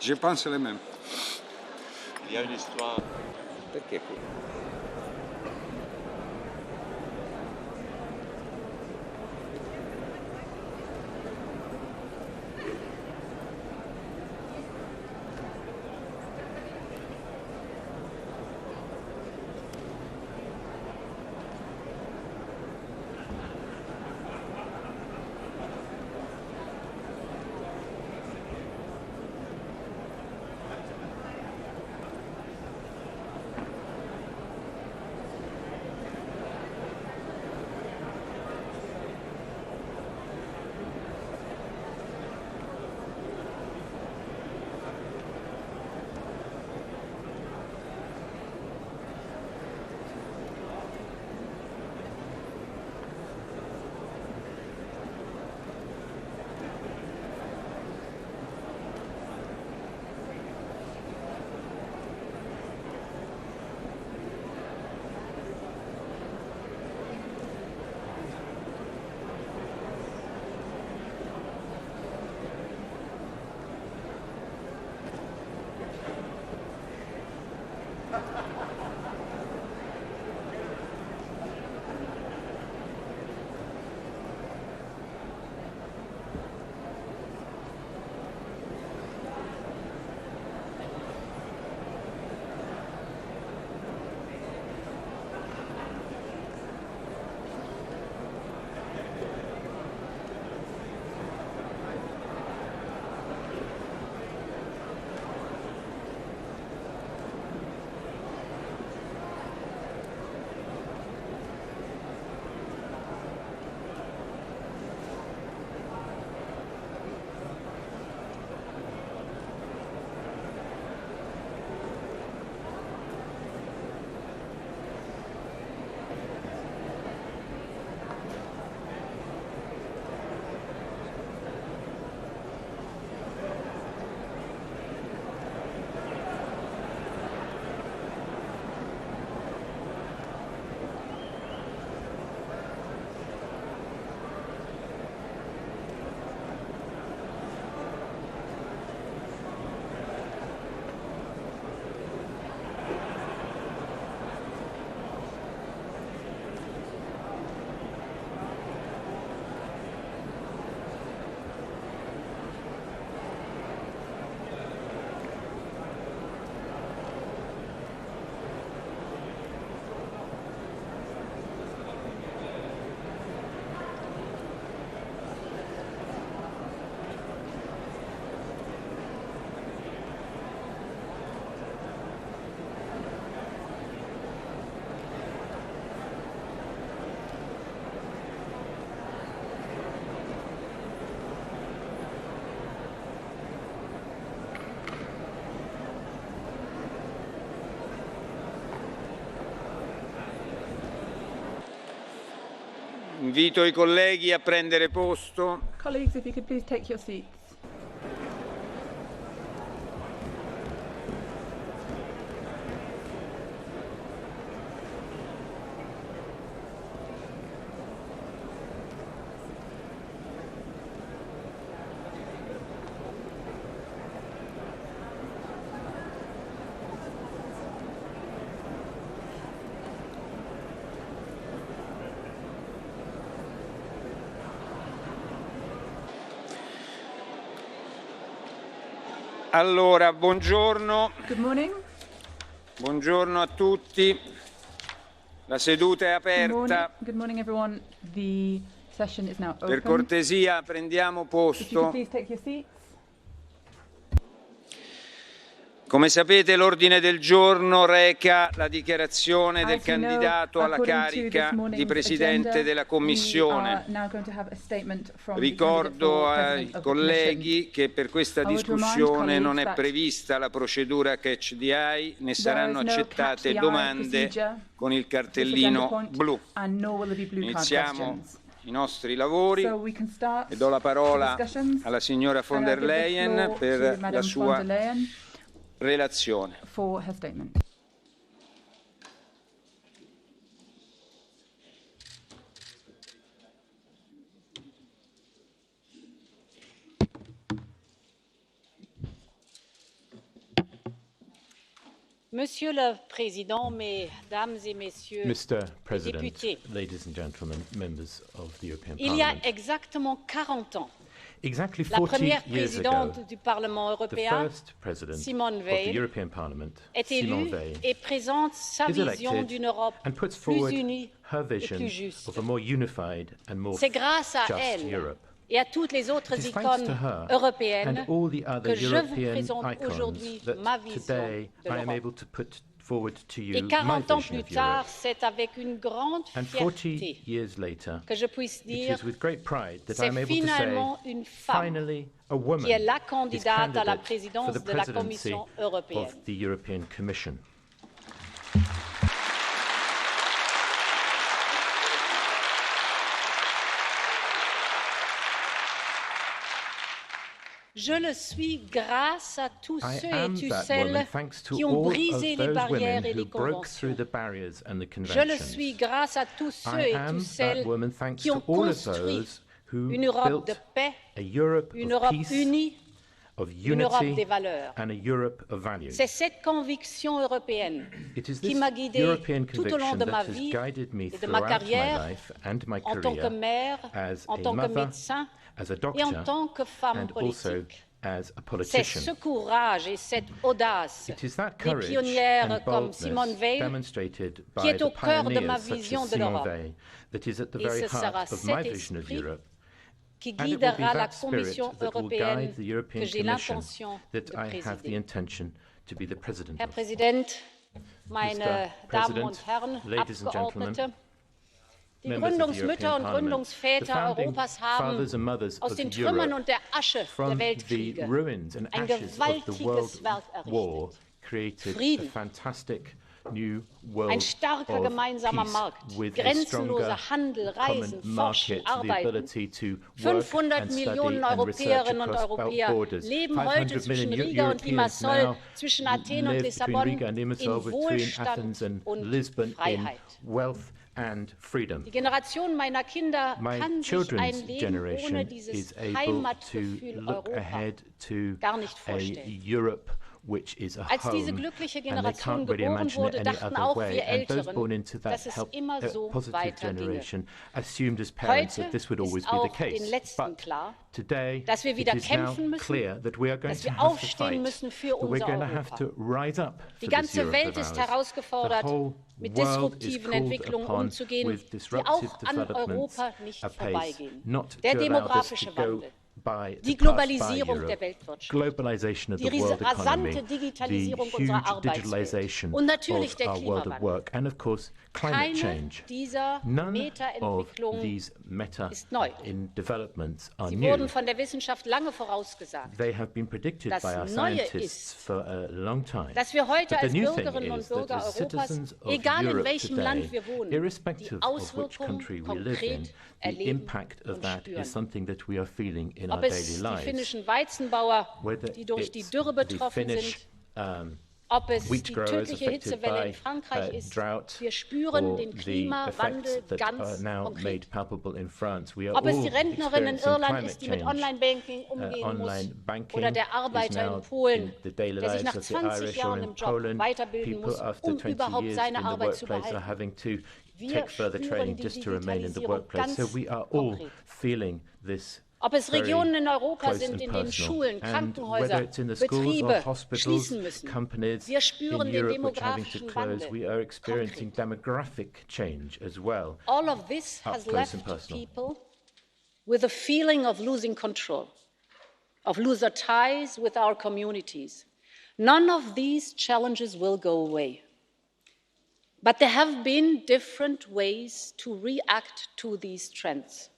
Je pense les mêmes. Il y a une histoire. Perché qui? Invito i colleghi a prendere posto. Colleagues, if you could please take your seats. Allora, buongiorno. Good morning. Buongiorno a tutti. La seduta è Good morning. aperta. Good morning, everyone. The session is now open. Per cortesia, prendiamo If you could posto. please take your seats. Come sapete, l'ordine del giorno reca la dichiarazione del As you know, candidato alla according to carica this morning's di Presidente agenda, della we Commissione. are now going to have a statement from the candidate Ricordo for ai President of the colleghi che per questa I would remind discussione non è colleagues that prevista la procedura Catch the Eye, né saranno there is no accettate catch the eye domande procedure con il for this agenda cartellino point, blu. and nor will there be blue card Iniziamo questions. i nostri lavori So we can start e do la parola the discussions, alla signora von and I'll der give the Leyen floor to per la Madam von sua der Leyen relazione. for her statement. Monsieur le Président, Mesdames et Messieurs Mr. les President, députés, ladies and gentlemen, members of the European il y a Parliament. exactement 40 ans, Exactly la 40 première years ago, présidente du Parlement the européen, first president Simone of the Veil, European Parliament, est Simone élue Veil, et présente sa is vision elected d'une Europe and puts plus forward unie her et vision plus juste. of a more unified and more C'est grâce à just elle Europe. et à toutes les autres It is thanks icônes to her européennes and all the other que je vous European présente aujourd'hui icons that ma vision today de I am l'Europe. able to put forward to you Et my 40 ans vision plus of Europe. tard, c'est avec une grande And 40 fierté years later, que je puisse it dire is with great pride that I c'est am able to say, finalement une femme finally, a woman qui est la is candidate à la candidate for présidence the de la presidency Commission européenne. of the European Commission. Je le suis grâce à tous I ceux et am toutes that celles woman thanks to qui ont all brisé of les those barrières women et who les broke through conventions. the barriers and the Je le conventions. suis grâce à tous ceux I et am toutes that celles woman thanks qui to ont all of construit those who une Europe de built paix, a Europe une of Europe peace, unie, of une Europe unity, des valeurs. and a Europe of values. C'est cette conviction européenne It is qui this m'a guidée European tout au long conviction de ma that has vie guided me et de ma throughout my carrière life and my en tant que career mère, as en a tant que mother, médecin as a et en doctor, tant que femme and also politique. as a C'est politician. ce courage et cette audace It is that des courage pionnières and comme boldness Simone Veil demonstrated qui by est the au cœur de ma pioneers such vision as de Simone l'Europe. Veil that is at the Et very ce sera heart of cet my vision of esprit Europe. qui And it will be guidera la that spirit Commission that will européenne guide the European que j'ai Commission l'intention that de I have the présider. intention to be the president Herr of. Präsident, meine Mr. Damen President, und Herren ladies and gentlemen, Abgeordnete, die members of the Gründungsmütter European und Parliament, the Gründungsväter founding Europas haben fathers and mothers aus of den Trümmern Europe und der Asche der from the Weltkriege ruins and ein ashes of the gewaltiges World Werk War errichtet. created a Frieden. fantastic new world Ein starker of gemeinsamer peace Markt, with a grenzenloser stronger Handel, common Reisen, Forschen, market, the Arbeiten. ability to work 500 and study Millionen and research Europäerinnen und across Europäer borders. leben heute 500 zwischen million Riga und Europeans Limassol, now zwischen Athen und live between Lissabon Riga and Limassol, in between Athens Wohlstand and und Lisbon in Freiheit. wealth and freedom. Die Generation meiner Kinder My kann sich children's ein Leben generation ohne dieses is able to Heimatgefühl look Europa ahead to gar nicht a vorstellen. Europe which is a Als diese home, glückliche and they Generation can't really geboren imagine it wurde, any dachten other auch way. wir And those born Älteren, into that dass es immer so positive weiterginge. generation assumed as parents Heute that this would always ist be the auch den case. Letzten But klar, today dass wir it wieder is now kämpfen müssen, clear that we are going dass to wir have to aufstehen fight, müssen für that we're unser going to have Europa. to rise up Die for this ganze Europe Welt of ist ours. herausgefordert, The whole mit world disruptiven is called Entwicklungen upon umzugehen, with die disruptive auch an developments Europa nicht apace, vorbeigehen. not Der to allow this demografische to go Wandel, by, die to pass by Globalisierung der Europe. Weltwirtschaft, Globalization of die the world economy, rasante the Digitalisierung huge unserer Arbeitswelt digitalization und natürlich of der our world of Klimawandel. work, and of course climate Keine change. dieser None of Meta-Entwicklungen these meta ist neu. in developments are Sie new. wurden von der Wissenschaft lange vorausgesagt. They have been predicted Das by our Neue scientists ist, for a long time. Dass wir heute But the als new thing Bürgerinnen und is that Bürger as Europas, citizens of egal in Europe welchem today, Land wir wohnen, die irrespective of which Auswirkungen country we live in, konkret the erleben impact of und that spüren. is something that we are feeling in our Ob daily es die lives. finnischen Weizenbauer, Whether die durch die it's Dürre the betroffen Finnish, sind, ob es wheat die growers tödliche affected Hitzewelle by in Frankreich ist. drought, Wir spüren or den the Klimawandel effects that are ganz now konkret. made palpable in France. We are Ob es all die Rentnerin in experiencing Irland climate ist, die mit change. Online-Banking umgehen Online muss, banking oder der is Arbeiter now in Polen, in the daily der sich lives nach of the 20 Irish or Jahren in im Job Poland. weiterbilden People muss, after 20 überhaupt years seine in the Arbeit zu workplace are behalten. having to Wir take further spüren training die just to remain in the Digitalisierung workplace. So ganz we are all konkret. feeling this Ob es very Regionen in Europa close sind, and in denen personal. Schulen, And Krankenhäuser, whether it's in the schools or Betriebe hospitals, schließen müssen. companies Wir spüren in den Europe which are having to demografischen close, we Wandel are experiencing konkret. demographic change as well. All of this Up has close left and personal. people with a feeling of losing control, of losing ties with our communities. None of these challenges will go away. But there have been different ways to react to these trends.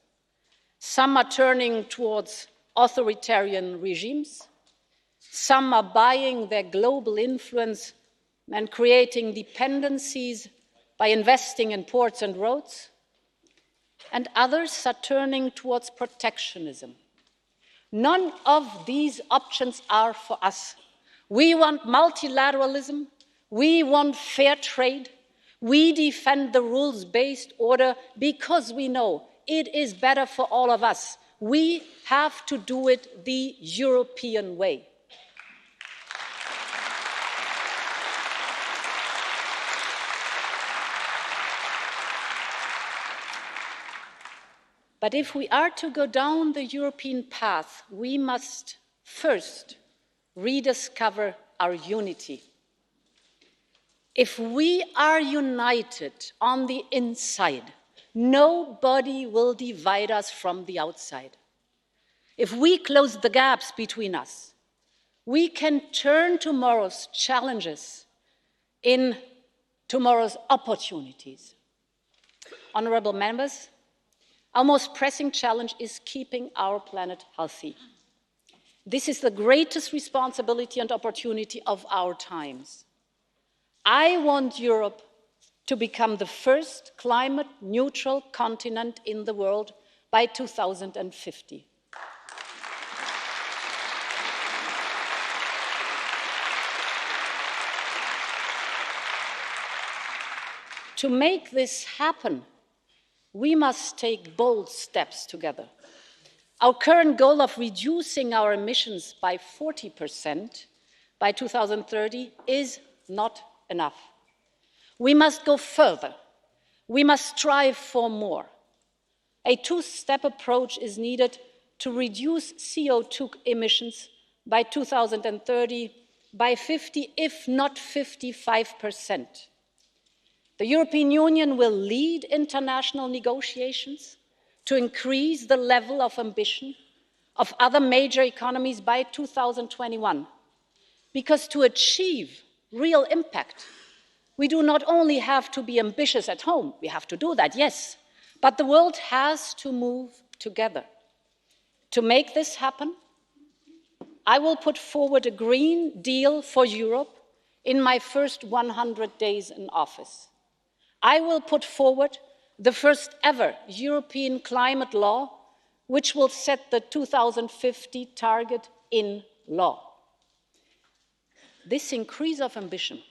Some are turning towards authoritarian regimes. Some are buying their global influence and creating dependencies by investing in ports and roads. And others are turning towards protectionism. None of these options are for us. We want multilateralism. We want fair trade. We defend the rules-based order because we know it is better for all of us. We have to do it the European way. But if we are to go down the European path, we must first rediscover our unity. If we are united on the inside, nobody will divide us from the outside. If we close the gaps between us, we can turn tomorrow's challenges in tomorrow's opportunities. Honourable members, our most pressing challenge is keeping our planet healthy. This is the greatest responsibility and opportunity of our times. I want Europe to become the first climate-neutral continent in the world by 2050. To make this happen, we must take bold steps together. Our current goal of reducing our emissions by 40% by 2030 is not enough. We must go further. We must strive for more. A two-step approach is needed to reduce CO2 emissions by 2030 by 50, if not 55%. The European Union will lead international negotiations to increase the level of ambition of other major economies by 2021. Because to achieve real impact, we do not only have to be ambitious at home, we have to do that, yes, but the world has to move together. To make this happen, I will put forward a Green Deal for Europe in my first 100 days in office. I will put forward the first ever European climate law, which will set the 2050 target in law. This increase of ambition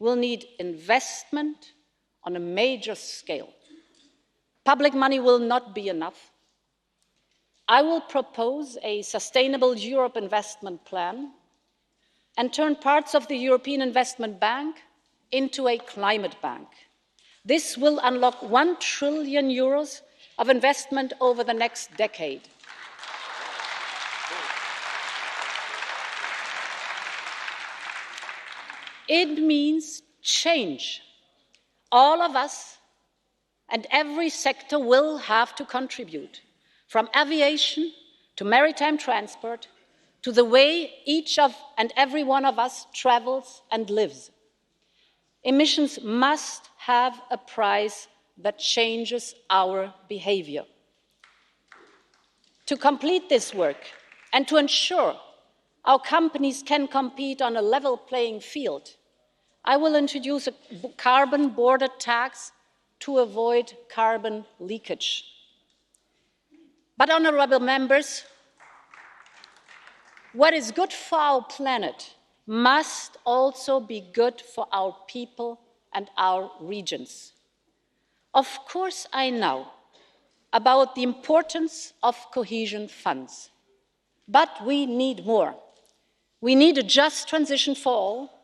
will need investment on a major scale. Public money will not be enough. I will propose a Sustainable Europe investment plan and turn parts of the European Investment Bank into a climate bank. This will unlock 1 trillion euros of investment over the next decade. It means change. All of us and every sector will have to contribute, from aviation to maritime transport to the way each and every one of us travels and lives. Emissions must have a price that changes our behavior. To complete this work and to ensure our companies can compete on a level playing field, I will introduce a carbon border tax to avoid carbon leakage. But, honourable members, what is good for our planet must also be good for our people and our regions. Of course, I know about the importance of cohesion funds, but we need more. We need a just transition for all.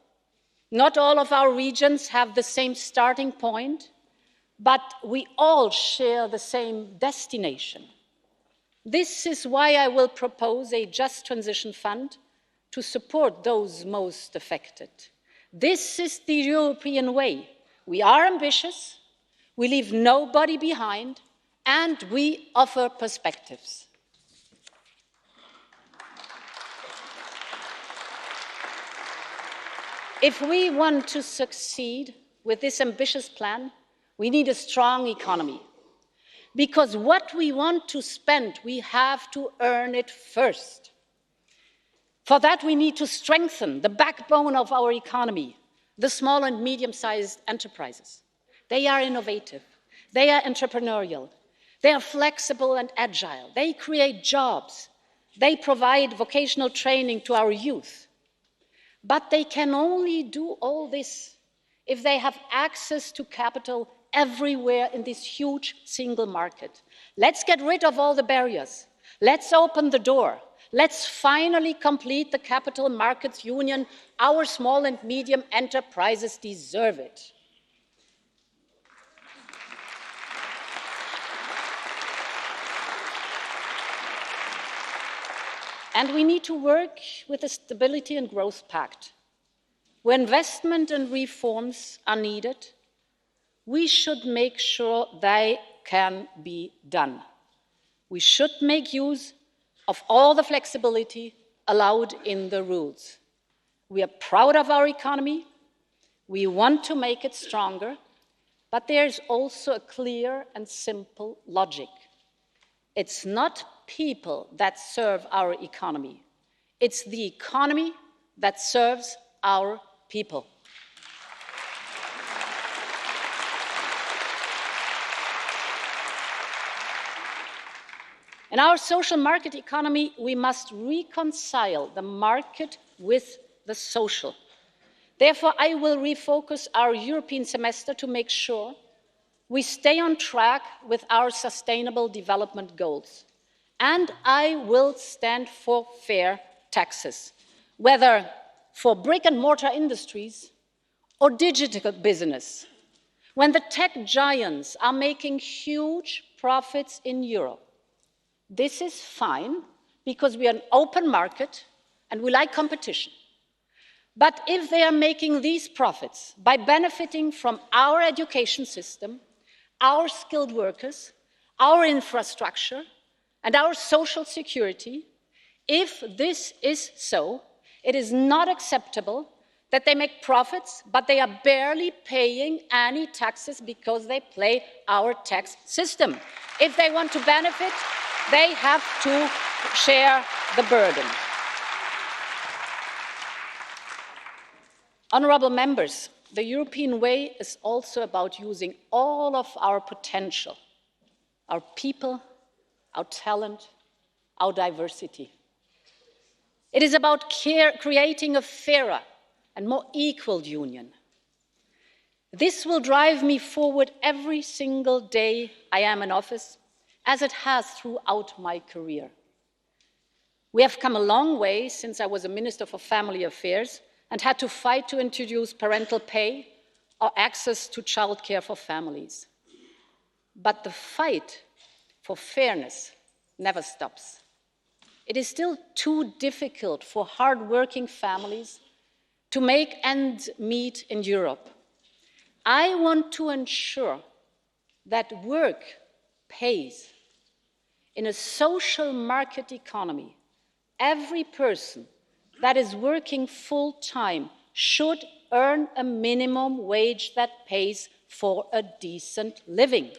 Not all of our regions have the same starting point, but we all share the same destination. This is why I will propose a just transition fund to support those most affected. This is the European way. We are ambitious, we leave nobody behind, and we offer perspectives. If we want to succeed with this ambitious plan, we need a strong economy. Because what we want to spend, we have to earn it first. For that, we need to strengthen the backbone of our economy, the small and medium-sized enterprises. They are innovative, they are entrepreneurial, they are flexible and agile, they create jobs, they provide vocational training to our youth. But they can only do all this if they have access to capital everywhere in this huge single market. Let's get rid of all the barriers. Let's open the door. Let's finally complete the Capital Markets Union. Our small and medium enterprises deserve it. And we need to work with the Stability and Growth Pact. Where investment and reforms are needed, we should make sure they can be done. We should make use of all the flexibility allowed in the rules. We are proud of our economy. We want to make it stronger, but there is also a clear and simple logic. It's not people that serve our economy. It's the economy that serves our people. In our social market economy, we must reconcile the market with the social. Therefore, I will refocus our European semester to make sure we stay on track with our sustainable development goals. And I will stand for fair taxes, whether for brick and mortar industries or digital business. When the tech giants are making huge profits in Europe, this is fine because we are an open market and we like competition. But if they are making these profits by benefiting from our education system, our skilled workers, our infrastructure, and our social security, if this is so, it is not acceptable that they make profits, but they are barely paying any taxes because they play our tax system. If they want to benefit, they have to share the burden. Honourable members, the European way is also about using all of our potential, our people, our talent, our diversity. It is about creating a fairer and more equal union. This will drive me forward every single day I am in office, as it has throughout my career. We have come a long way since I was a Minister for Family Affairs and had to fight to introduce parental pay or access to childcare for families. But the fight for fairness never stops. It is still too difficult for hard-working families to make ends meet in Europe. I want to ensure that work pays. In a social market economy, every person that is working full-time should earn a minimum wage that pays for a decent living.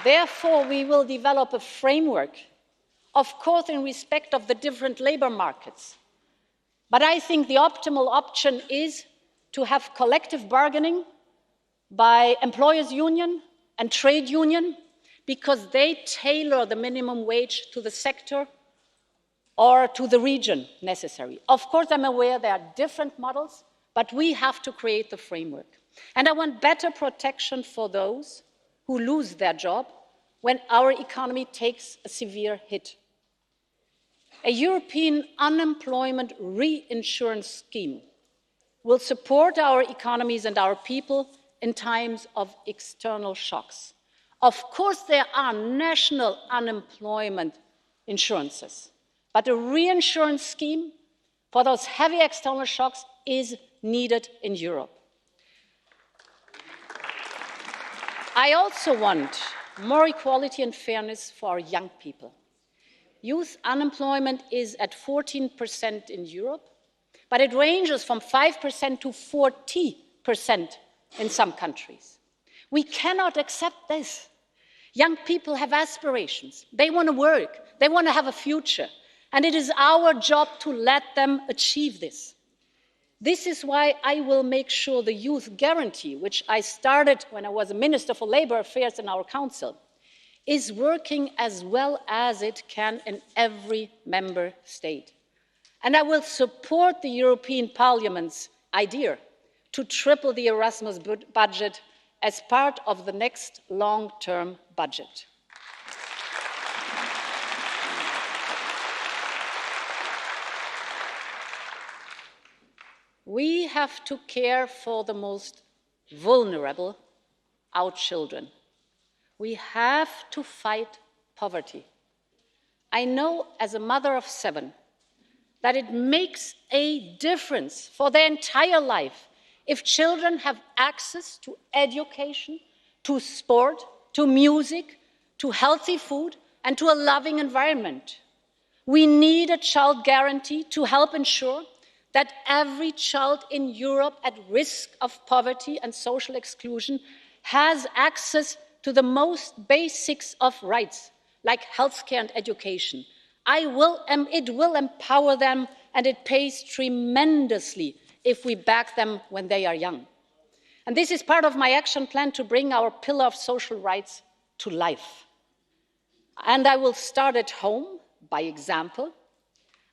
Therefore, we will develop a framework, of course, in respect of the different labour markets. But I think the optimal option is to have collective bargaining by employers' union and trade union, because they tailor the minimum wage to the sector or to the region necessary. Of course, I'm aware there are different models, but we have to create the framework. And I want better protection for those who lose their job when our economy takes a severe hit. A European unemployment reinsurance scheme will support our economies and our people in times of external shocks. Of course, there are national unemployment insurances, but a reinsurance scheme for those heavy external shocks is needed in Europe. I also want more equality and fairness for our young people. Youth unemployment is at 14% in Europe, but it ranges from 5% to 40% in some countries. We cannot accept this. Young people have aspirations. They want to work. They want to have a future. And it is our job to let them achieve this. This is why I will make sure the Youth Guarantee, which I started when I was a Minister for Labour Affairs in our Council, is working as well as it can in every member state. And I will support the European Parliament's idea to triple the Erasmus budget as part of the next long-term budget. We have to care for the most vulnerable, our children. We have to fight poverty. I know, as a mother of 7, that it makes a difference for their entire life if children have access to education, to sport, to music, to healthy food, and to a loving environment. We need a child guarantee to help ensure that every child in Europe at risk of poverty and social exclusion has access to the most basics of rights, like healthcare and education. It will empower them, and it pays tremendously if we back them when they are young. And this is part of my action plan to bring our pillar of social rights to life. And I will start at home, by example.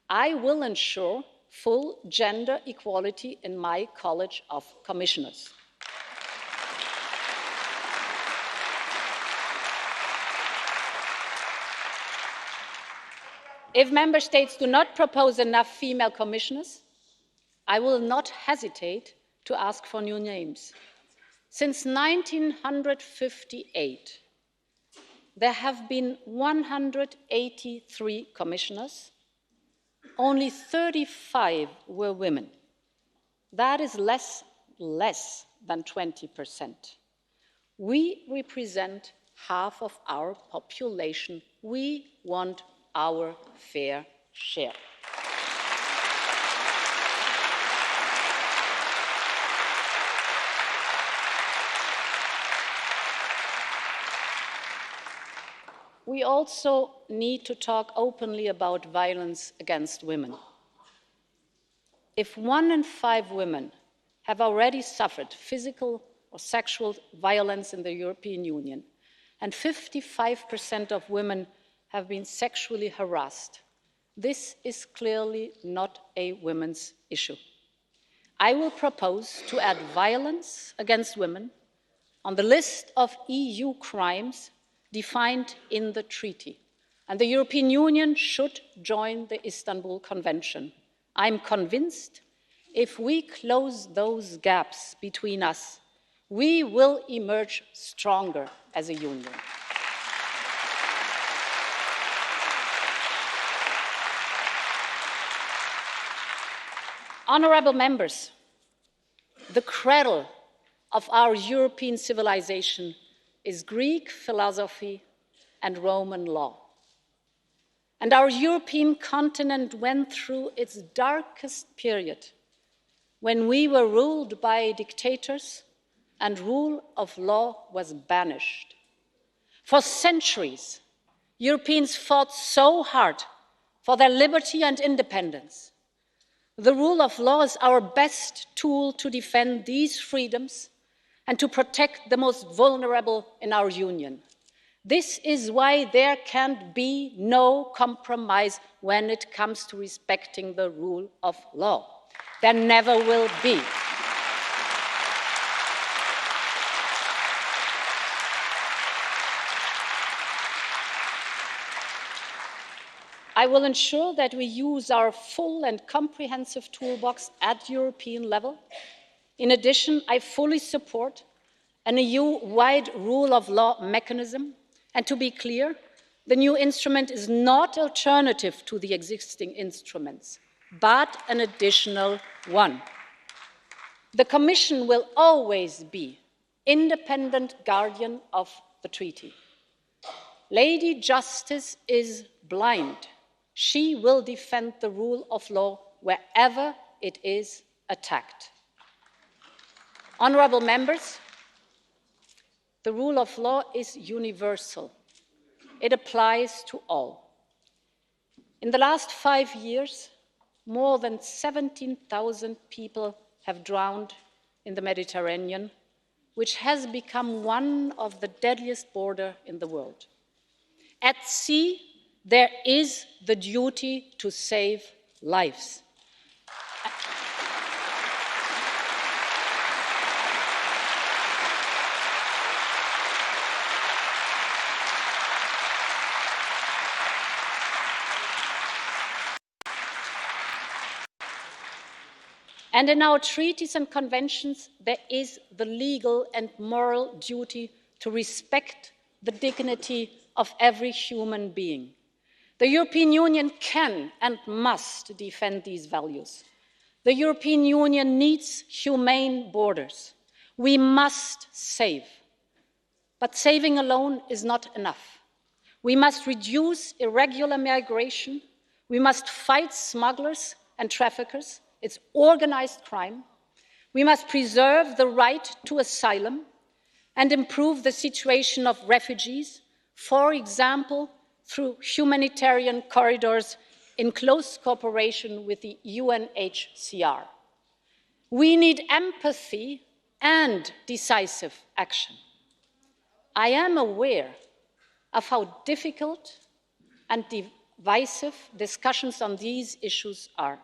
I will ensure full gender equality in my College of Commissioners. If member states do not propose enough female commissioners, I will not hesitate to ask for new names. Since 1958, there have been 183 commissioners. Only 35 were women. That is less than 20%. We represent half of our population. We want our fair share. We also need to talk openly about violence against women. If 1 in 5 women have already suffered physical or sexual violence in the European Union, and 55% of women have been sexually harassed, this is clearly not a women's issue. I will propose to add violence against women on the list of EU crimes defined in the treaty, and the European Union should join the Istanbul Convention. I'm convinced if we close those gaps between us, we will emerge stronger as a union. Honourable members, the cradle of our European civilization is Greek philosophy and Roman law. And our European continent went through its darkest period when we were ruled by dictators and rule of law was banished. For centuries, Europeans fought so hard for their liberty and independence. The rule of law is our best tool to defend these freedoms and to protect the most vulnerable in our union. This is why there can be no compromise when it comes to respecting the rule of law. There never will be. I will ensure that we use our full and comprehensive toolbox at European level. In addition, I fully support an EU-wide rule of law mechanism. And to be clear, the new instrument is not an alternative to the existing instruments, but an additional one. The Commission will always be independent guardian of the treaty. Lady Justice is blind. She will defend the rule of law wherever it is attacked. Honourable members, the rule of law is universal. It applies to all. In the last 5 years, more than 17,000 people have drowned in the Mediterranean, which has become one of the deadliest borders in the world. At sea, there is the duty to save lives. And in our treaties and conventions, there is the legal and moral duty to respect the dignity of every human being. The European Union can and must defend these values. The European Union needs humane borders. We must save. But saving alone is not enough. We must reduce irregular migration. We must fight smugglers and traffickers. It's organized crime. We must preserve the right to asylum and improve the situation of refugees, for example, through humanitarian corridors in close cooperation with the UNHCR. We need empathy and decisive action. I am aware of how difficult and divisive discussions on these issues are.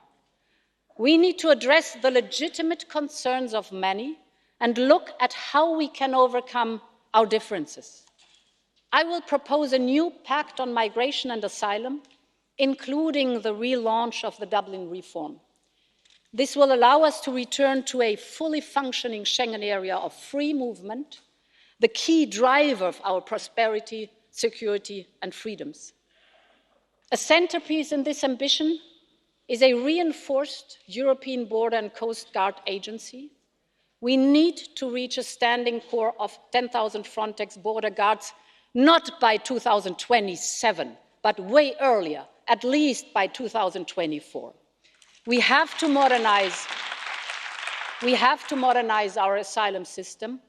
We need to address the legitimate concerns of many and look at how we can overcome our differences. I will propose a new pact on migration and asylum, including the relaunch of the Dublin reform. This will allow us to return to a fully functioning Schengen area of free movement, the key driver of our prosperity, security, and freedoms. A centerpiece in this ambition is a reinforced European Border and Coast Guard Agency. We need to reach a standing corps of 10,000 Frontex border guards, not by 2027, but way earlier, at least by 2024. We have to modernize our asylum system.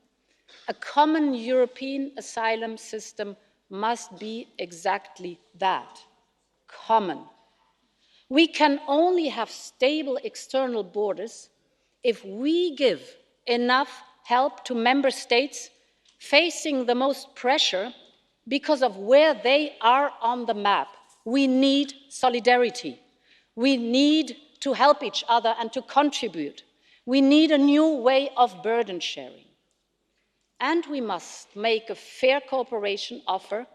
A common European asylum system must be exactly that, common. We can only have stable external borders if we give enough help to member states facing the most pressure because of where they are on the map. We need solidarity. We need to help each other and to contribute. We need a new way of burden sharing. And we must make a fair cooperation offer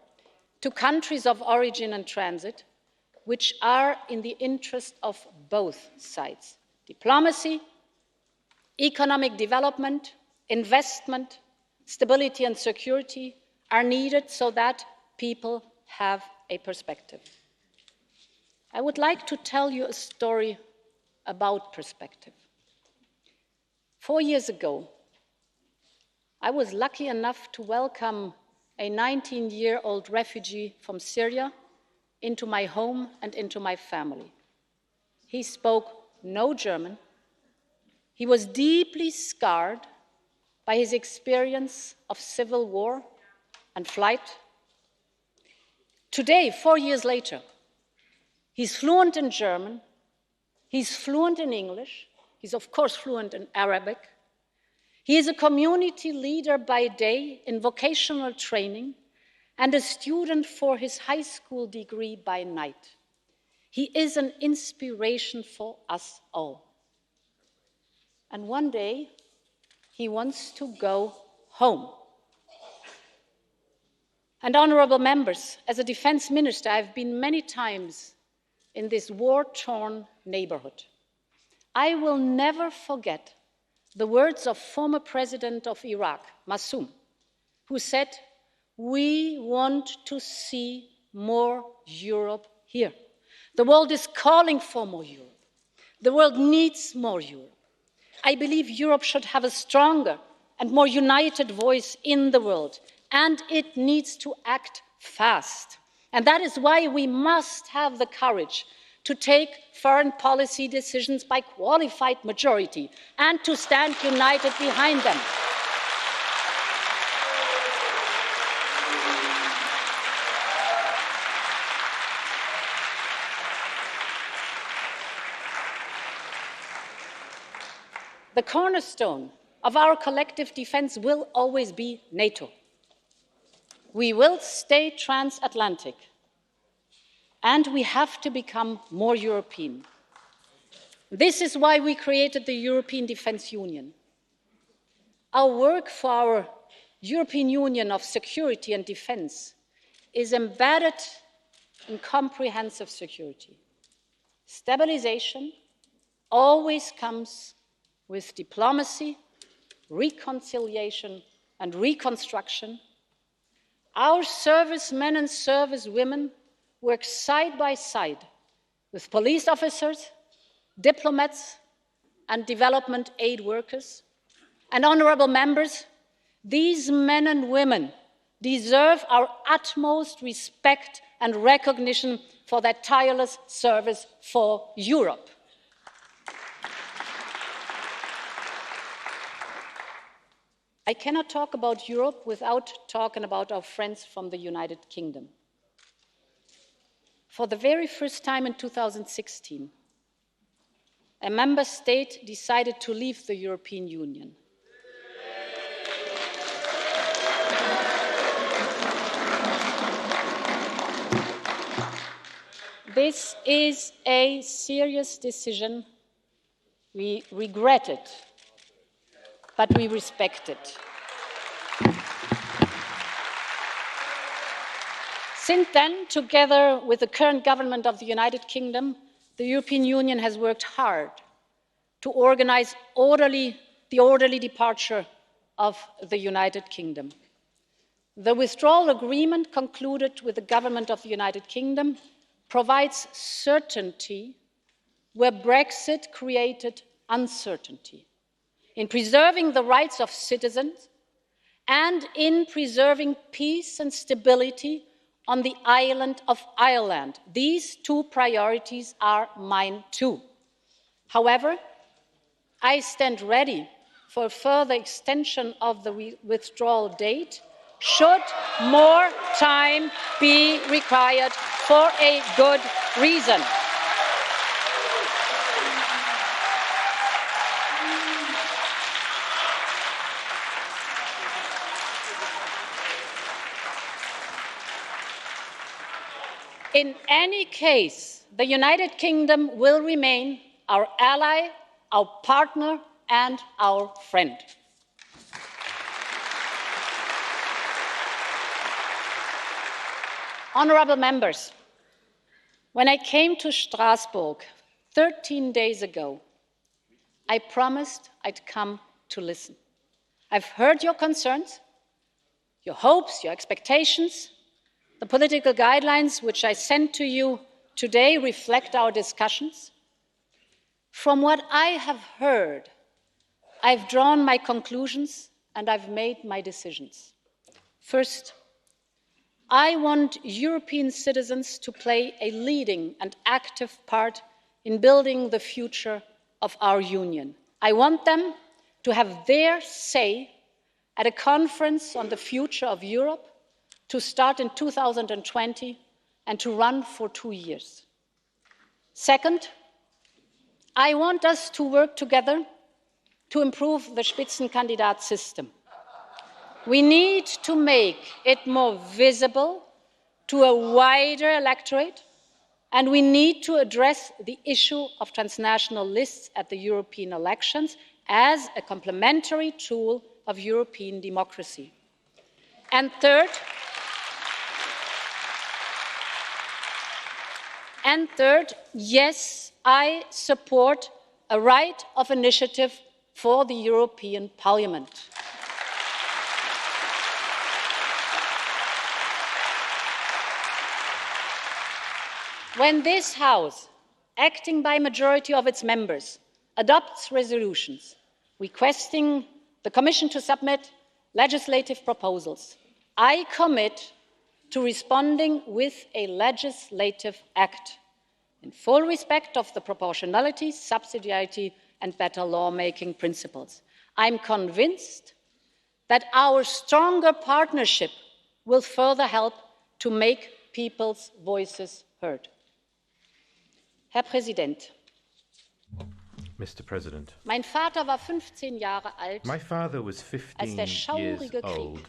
to countries of origin and transit, which are in the interest of both sides. Diplomacy, economic development, investment, stability and security are needed so that people have a perspective. I would like to tell you a story about perspective. 4 years ago, I was lucky enough to welcome a 19-year-old refugee from Syria into my home and into my family. He spoke no German. He was deeply scarred by his experience of civil war and flight. Today, 4 years later, he's fluent in German, he's fluent in English, he's of course fluent in Arabic. He is a community leader by day in vocational training and a student for his high school degree by night. He is an inspiration for us all. And one day, he wants to go home. And honorable members, as a defense minister, I've been many times in this war-torn neighborhood. I will never forget the words of former president of Iraq, Massoum, who said, "We want to see more Europe here. The world is calling for more Europe. The world needs more Europe." I believe Europe should have a stronger and more united voice in the world, and it needs to act fast. And that is why we must have the courage to take foreign policy decisions by qualified majority and to stand united behind them. The cornerstone of our collective defense will always be NATO. We will stay transatlantic, and we have to become more European. This is why we created the European Defence Union. Our work for our European Union of security and defence is embedded in comprehensive security. Stabilization always comes with diplomacy, reconciliation, and reconstruction. Our servicemen and servicewomen work side by side with police officers, diplomats, and development aid workers. And honourable members, these men and women deserve our utmost respect and recognition for their tireless service for Europe. I cannot talk about Europe without talking about our friends from the United Kingdom. For the very first time in 2016, a member state decided to leave the European Union. This is a serious decision. We regret it, but we respect it. Since then, together with the current government of the United Kingdom, the European Union has worked hard to organize the orderly departure of the United Kingdom. The withdrawal agreement concluded with the government of the United Kingdom provides certainty where Brexit created uncertainty, in preserving the rights of citizens and in preserving peace and stability on the island of Ireland. These two priorities are mine too. However, I stand ready for a further extension of the withdrawal date should more time be required for a good reason. In any case, the United Kingdom will remain our ally, our partner, and our friend. Honourable members, when I came to Strasbourg 13 days ago, I promised I'd come to listen. I've heard your concerns, your hopes, your expectations. The political guidelines which I sent to you today reflect our discussions. From what I have heard, I've drawn my conclusions and I've made my decisions. First, I want European citizens to play a leading and active part in building the future of our Union. I want them to have their say at a conference on the future of Europe to start in 2020 and to run for 2 years. Second, I want us to work together to improve the Spitzenkandidat system. We need to make it more visible to a wider electorate, and we need to address the issue of transnational lists at the European elections as a complementary tool of European democracy. And third, yes, I support a right of initiative for the European Parliament. When this House, acting by a majority of its members, adopts resolutions requesting the Commission to submit legislative proposals, I commit to responding with a legislative act in full respect of the proportionality, subsidiarity and better lawmaking principles. I'm convinced that our stronger partnership will further help to make people's voices heard. Herr Präsident, Mr. President, mein Vater war 15 Jahre alt, my father was 15 als der years schaurige old Krieg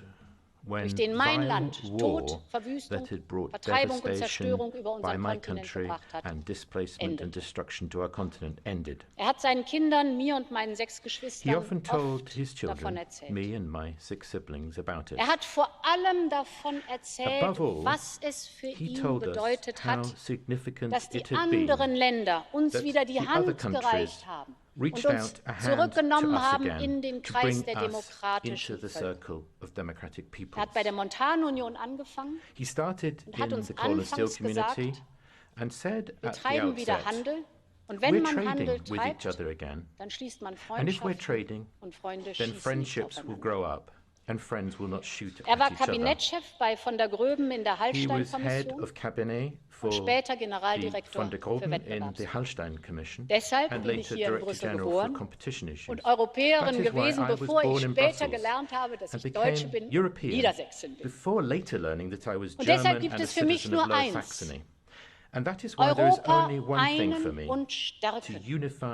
when durch den mein Land violent Tod, war Verwüstung, that had brought Vertreibung und devastation Zerstörung über by unseren my Kontinent country gebracht hat, and displacement and endet. destruction to our continent ended. Hat seinen Kindern, mir und meinen 6 He Geschwistern often told oft his davon children, erzählt. me and my 6 siblings, about it. Hat vor allem davon erzählt, Above all, was es für he ihn told us bedeutet how hat, significant dass die it had been anderen Länder uns that wieder die the other Hand countries gereicht haben reached und uns out a hand to zurückgenommen us haben again in den to Kreis bring der us into demokratischen the Völker. circle of democratic Er peoples. hat bei der Montanunion angefangen He started und hat in uns the Coal and Steel anfangs Community gesagt, and said wir at the treiben wieder outset, Handel. Und wenn we're man Handel trading with each treibt, other again, dann schließt man and if we're Freundschaften trading, und Freunde then schießen nicht friendships will aufeinander. grow up and friends will not shoot Er war at each other. Kabinettschef bei von der Gröben in der He was head Hallstein-Kommission of cabinet for und später the Generaldirektor von der für Groben in the Wettbewerbsrecht. Hallstein Commission Deshalb and bin ich later hier in Director Brüssel General for geboren Competition Issues. und Europäerin That is why gewesen, I was bevor ich born in später Brussels gelernt habe, dass and ich Deutsche became bin, European Niedersächsin bin. before later learning that I was Und deshalb German gibt and a es für mich citizen of nur Lower eins: Saxony. And that is why there is Europa only one thing for einen me, und to stärken. unify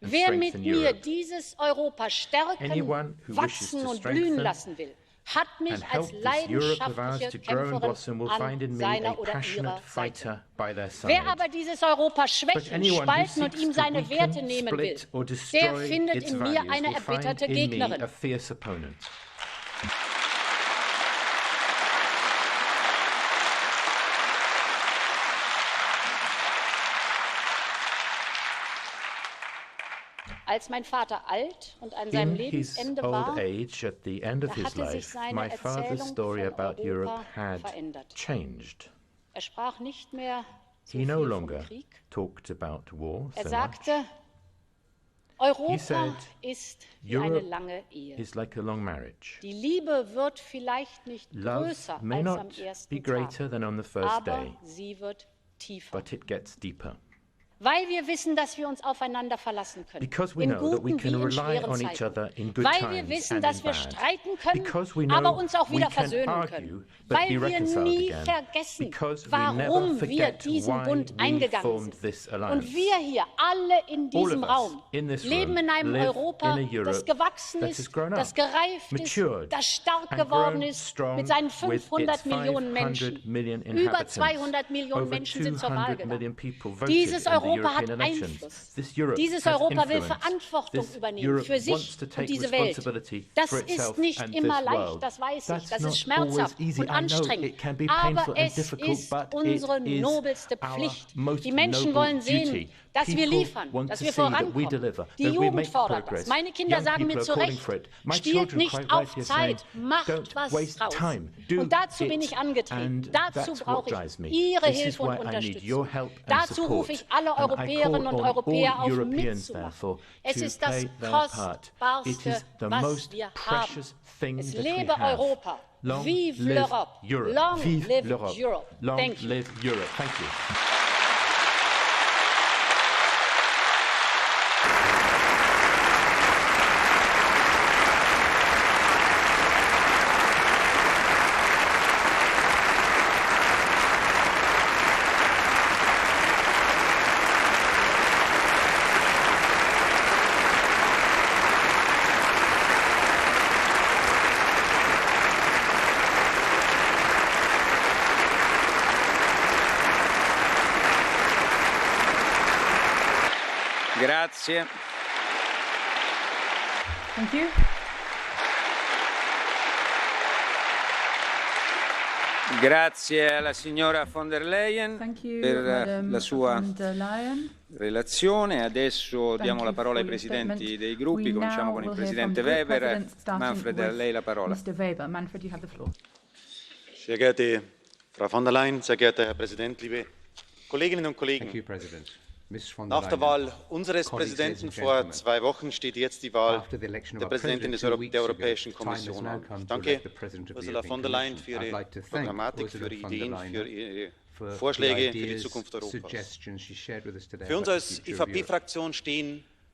and Wer mit strengthen mir Europe. dieses Europa stärken, Anyone who wishes wachsen to und blühen strengthen lassen will, hat mich and als help this Europe of ours leidenschaftliche to grow and Kämpferin blossom will find in an me a seiner oder passionate ihrer Seite. fighter by their side. Wer aber dieses Europa But schwächen, anyone who spalten und seeks ihm to seine Werte weaken, nehmen will, split or der destroy findet its in mir values eine will find erbitterte in me Gegnerin. a fierce opponent. Als mein Vater alt und an In seinem his Lebensende old war, age, at the end of da his hatte sich life, seine my father's Erzählung story von about Europa Europe had verändert. changed. Er sprach nicht mehr so He viel no vom longer Krieg. talked about war Er so much. sagte, Europa said, ist wie eine Europe lange Ehe. It's like a long marriage. Die Liebe wird vielleicht nicht Love größer may als not am be ersten greater Tag, than on the first aber day, sie wird tiefer. but it gets deeper. Weil wir wissen, dass wir uns aufeinander verlassen können. Because we In know that we guten can wie in rely schweren on each Zeiten. other in good Weil wir times wissen, and dass in wir bad. streiten können, Because we know aber uns auch we wieder can versöhnen argue, können. but Weil be wir reconciled nie again. vergessen, Because we warum never wir forget diesen why Bund we eingegangen formed sind. this alliance. Und wir hier alle in diesem All of us Raum in this leben room in einem live Europa, in a Europe das gewachsen that ist, has grown das up, gereift matured, ist, das stark and geworden grown ist strong mit seinen with 500 its Millionen 500 Menschen. million Über inhabitants. 200 Millionen Over Menschen sind zur Wahl 200 million gegangen. people voted Dieses in the Europa hat European elections. Einfluss. This Europe Dieses has Europa will influence. Verantwortung This übernehmen Europe für sich wants to und take diese Welt. responsibility Das for ist itself nicht and immer this leicht, world. das weiß ich. That's Das not ist schmerzhaft always easy. und I know anstrengend. it can be Aber painful and es difficult, ist but unsere it is nobelste our Pflicht. most Die Menschen noble wollen sehen, duty. dass wir People liefern, want dass to wir see that we vorankommen. deliver, Die that we Jugend make fordert progress. das. Meine Kinder Young sagen mir people zu are calling Recht, for it. My stiehlt children nicht quite auf rightly are saying, Zeit, macht don't was waste draus. time. Do Und dazu bin it. ich angetreten. And Dazu that's what brauche drives ich me. Ihre This is Hilfe und why I need Unterstützung. your help and Dazu support. rufe ich alle And I Europäerinnen call und on Europäer all auf, Europeans, mitzumachen. therefore, Es to ist das play their part. It Kostbarste, is the was most wir haben. precious thing Es that we lebe have. Europa. Long Vive live l'Europe. Europe. Long Vive live l'Europe. Europe. Long Thank you. live Europe. Thank you. Grazie. Thank you. Grazie alla signora von der Leyen Thank you, per Madam la sua von der Leyen. relazione. Adesso Thank diamo la you parola ai for your presidenti statement. dei gruppi. We Cominciamo now con il will hear presidente from the group Weber. presidents, starting Manfred, a with lei la parola. Mr. Weber. Manfred, you have the floor. Sehr geehrte Frau von der Leyen, sehr geehrter Herr Präsident, liebe Kolleginnen und Kollegen! Thank you, President. Ms. von der Nach der Leyen, Wahl unseres colleagues, Präsidenten ladies and vor gentlemen. 2 Wochen steht jetzt die Wahl After the election of der our Präsidentin President 2 weeks der ago, Europäischen time has Kommission. now Ich come to danke elect the President of the Ursula von der Leyen für European ihre Commission. I'd like to thank Programmatik, für Ursula ihre von der Ideen, Leyen für ihre for the Vorschläge für die ideas, Zukunft Europas. suggestions she shared with us today Für uns about als the future of Europe. EVP-Fraktion stehen